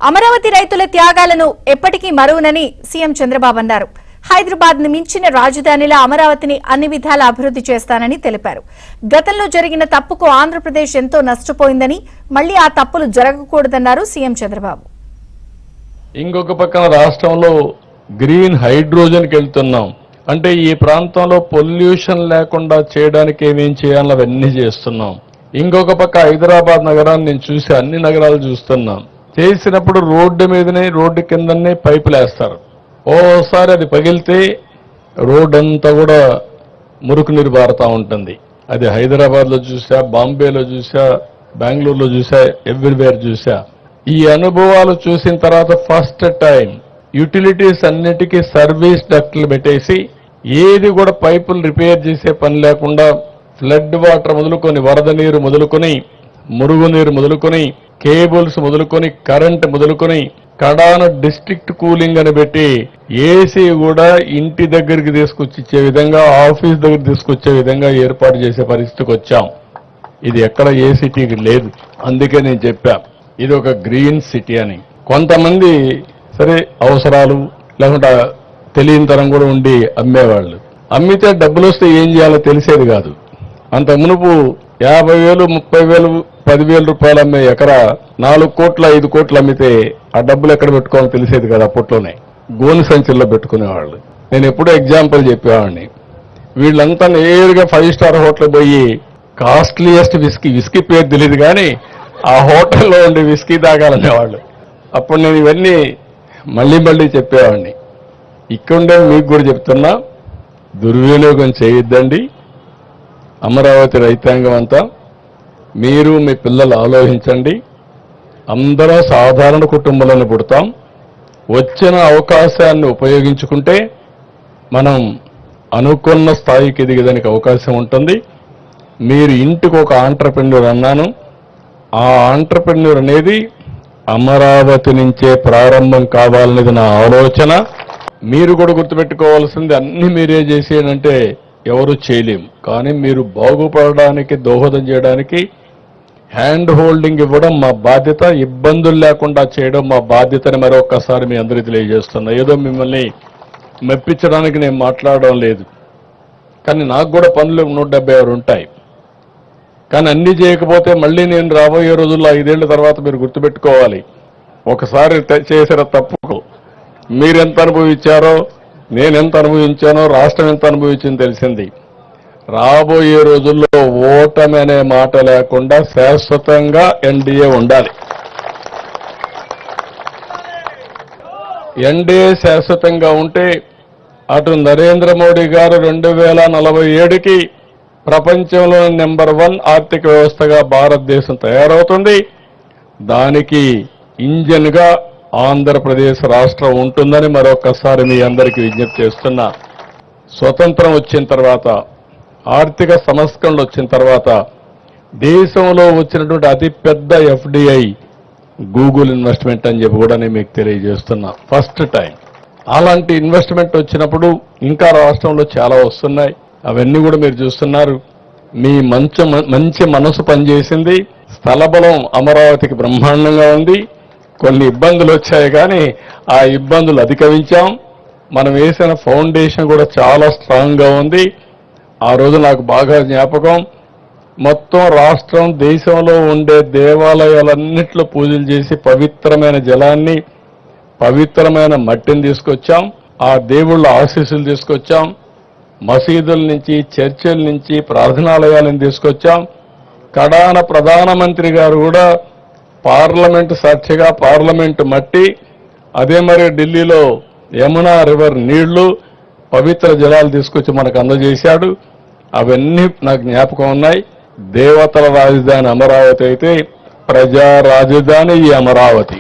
అమరావతి రైతుల త్యాగాలను ఎప్పటికీ మరువనని సీఎం చంద్రబాబు అన్నారు. హైదరాబాద్ ను మించిన రాజధానిలా అమరావతిని అన్ని విధాలా అభివృద్ధి చేస్తానని తెలిపారు. గతంలో జరిగిన తప్పుకు ఆంధ్రప్రదేశ్ ఎంతో నష్టపోయిందని, మళ్లీ ఆ తప్పులు జరగకూడదన్నారు సీఎం చంద్రబాబు. ఇంకొక పక్కన రాష్ట్రంలో గ్రీన్ హైడ్రోజన్కి వెళ్తున్నాం. అంటే ఈ ప్రాంతంలో పొల్యూషన్ లేకుండా చేయడానికి ఏమేం చేయాలో అవన్నీ చేస్తున్నాం. ఇంకొక పక్క హైదరాబాద్ నగరాన్ని నేను చూసి అన్ని నగరాలు చూస్తున్నాం. చేసినప్పుడు రోడ్డు మీదనే, రోడ్డు కిందనే పైపులు వేస్తారు. ఓసారి అది పగిలితే రోడ్డు అంతా కూడా మురుకు నీరు బారుతూ ఉంటుంది. అది హైదరాబాద్లో చూసా, బాంబేలో చూసా, బెంగళూరులో చూసా, ఎవ్రీవేర్ చూసా. ఈ అనుభవాలు చూసిన తర్వాత ఫస్ట్ టైం యూటిలిటీస్ అన్నిటికీ సర్వీస్ డక్ట్లు పెట్టేసి ఏది కూడా పైపులు రిపేర్ చేసే పని లేకుండా ఫ్లడ్ వాటర్ మొదలుకొని, వరద నీరు మొదలుకొని, మురుగునీరు మొదలుకొని, కేబుల్స్ మొదలుకొని, కరెంట్ మొదలుకొని, కడాన డిస్ట్రిక్ట్ కూలింగ్ అని పెట్టి ఏసీ కూడా ఇంటి దగ్గరికి తీసుకొచ్చి ఇచ్చే విధంగా, ఆఫీస్ దగ్గర తీసుకొచ్చే విధంగా ఏర్పాటు చేసే పరిస్థితికి వచ్చాం. ఇది ఎక్కడ ఏ సిటీకి లేదు. అందుకే నేను చెప్పా ఇది ఒక గ్రీన్ సిటీ అని. కొంతమంది సరే అవసరాలు లేకుండా తెలియని తరం కూడా ఉండి అమ్మేవాళ్ళు. అమ్మితే డబ్బులు వస్తే ఏం చేయాలో తెలిసేది కాదు. అంత మునుపు 50,000, 30,000, 10,000 రూపాయలు అమ్మే ఎకరా 4 కోట్ల 5 కోట్లు అమ్మితే ఆ డబ్బులు ఎక్కడ పెట్టుకోవాలో తెలిసేది కదా. అప్పట్లోనే గోను సంచుల్లో పెట్టుకునేవాళ్ళు. నేను ఎప్పుడో ఎగ్జాంపుల్ చెప్పేవాడిని. వీళ్ళంతా నేరుగా 5 స్టార్ హోటల్ పోయి కాస్ట్లీయెస్ట్ విస్కీ పేరు తెలియదు కానీ ఆ హోటల్లో ఉండి విస్కీ తాగాలనేవాళ్ళు. అప్పుడు నేను ఇవన్నీ మళ్ళీ చెప్పేవాడిని. ఇక్కడే మీకు కూడా చెప్తున్నా, దుర్వినియోగం చేయొద్దండి. అమరావతి రైతాంగం అంతా మీరు మీ పిల్లలు ఆలోచించండి. అందరూ సాధారణ కుటుంబాలను పుడతాం. వచ్చిన అవకాశాన్ని ఉపయోగించుకుంటే మనం అనుకున్న స్థాయికి ఎదిగేదానికి అవకాశం ఉంటుంది. మీరు ఇంటికి ఒక ఆంట్రప్రెన్యూర్ అన్నాను. ఆ ఆంట్రప్రెన్యూర్ అనేది అమరావతి నుంచే ప్రారంభం కావాలనేది నా ఆలోచన. మీరు కూడా గుర్తుపెట్టుకోవాల్సింది, అన్ని మీరే చేసేనంటే ఎవరు చేయలేం. కానీ మీరు బాగుపడడానికి, దోహదం చేయడానికి హ్యాండ్ హోల్డింగ్ ఇవ్వడం మా బాధ్యత. ఇబ్బందులు లేకుండా చేయడం మా బాధ్యతని మరొకసారి మీ అందరికీ తెలియజేస్తున్నా. ఏదో మిమ్మల్ని మెప్పించడానికి నేను మాట్లాడడం లేదు. కానీ నాకు కూడా పనులు 176 ఉంటాయి. కానీ అన్ని చేయకపోతే మళ్ళీ నేను రాబోయే రోజుల్లో 5 ఏళ్ల తర్వాత మీరు గుర్తుపెట్టుకోవాలి, ఒకసారి చేసిన తప్పుకు మీరెంత అనుభవించారో, నేనెంత అనుభవించానో, రాష్ట్రం ఎంత అనుభవించిందో తెలిసింది. రాబోయే రోజుల్లో ఓటమి అనే మాట లేకుండా శాశ్వతంగా ఎన్డీఏ ఉండాలి. ఎన్డీఏ శాశ్వతంగా ఉంటే అటు నరేంద్ర మోడీ గారు 2047కి ప్రపంచంలో నెంబర్ 1 ఆర్థిక వ్యవస్థగా భారతదేశం తయారవుతుంది. దానికి ఇంజన్గా ఆంధ్రప్రదేశ్ రాష్ట్రం ఉంటుందని మరొకసారి మీ అందరికీ విజ్ఞప్తి చేస్తున్నా. స్వతంత్రం వచ్చిన తర్వాత, ఆర్థిక సంస్కరణలు వచ్చిన తర్వాత దేశంలో వచ్చినటువంటి అతిపెద్ద ఎఫ్డిఐ గూగుల్ ఇన్వెస్ట్మెంట్ అని చెప్పి కూడా నేను మీకు తెలియజేస్తున్నా. ఫస్ట్ టైం అలాంటి ఇన్వెస్ట్మెంట్ వచ్చినప్పుడు ఇంకా రాష్ట్రంలో చాలా వస్తున్నాయి. అవన్నీ కూడా మీరు చూస్తున్నారు. మీ మంచి మనసు పనిచేసింది. స్థలబలం అమరావతికి బ్రహ్మాండంగా ఉంది. కొన్ని ఇబ్బందులు వచ్చాయి కానీ ఆ ఇబ్బందులు అధిగమించాం. మనం వేసిన ఫౌండేషన్ కూడా చాలా స్ట్రాంగ్గా ఉంది. ఆ రోజు నాకు బాగా జ్ఞాపకం, మొత్తం రాష్ట్రం, దేశంలో ఉండే దేవాలయాలన్నింటిలో పూజలు చేసి పవిత్రమైన జలాన్ని, పవిత్రమైన మట్టిని తీసుకొచ్చాం. ఆ దేవుళ్ళ ఆశీస్సులు తీసుకొచ్చాం. మసీదుల నుంచి, చర్చిల నుంచి, ప్రార్థనాలయాలను తీసుకొచ్చాం. కడాన ప్రధానమంత్రి గారు కూడా పార్లమెంటు సాక్షిగా పార్లమెంటు మట్టి, అదే మరి ఢిల్లీలో యమునా రివర్ నీళ్లు, పవిత్ర జలాలు తీసుకొచ్చి మనకు అందజేశాడు. అవన్నీ నాకు జ్ఞాపకం ఉన్నాయి. దేవతల రాజధాని అమరావతి అయితే ప్రజా రాజధాని ఈ అమరావతి.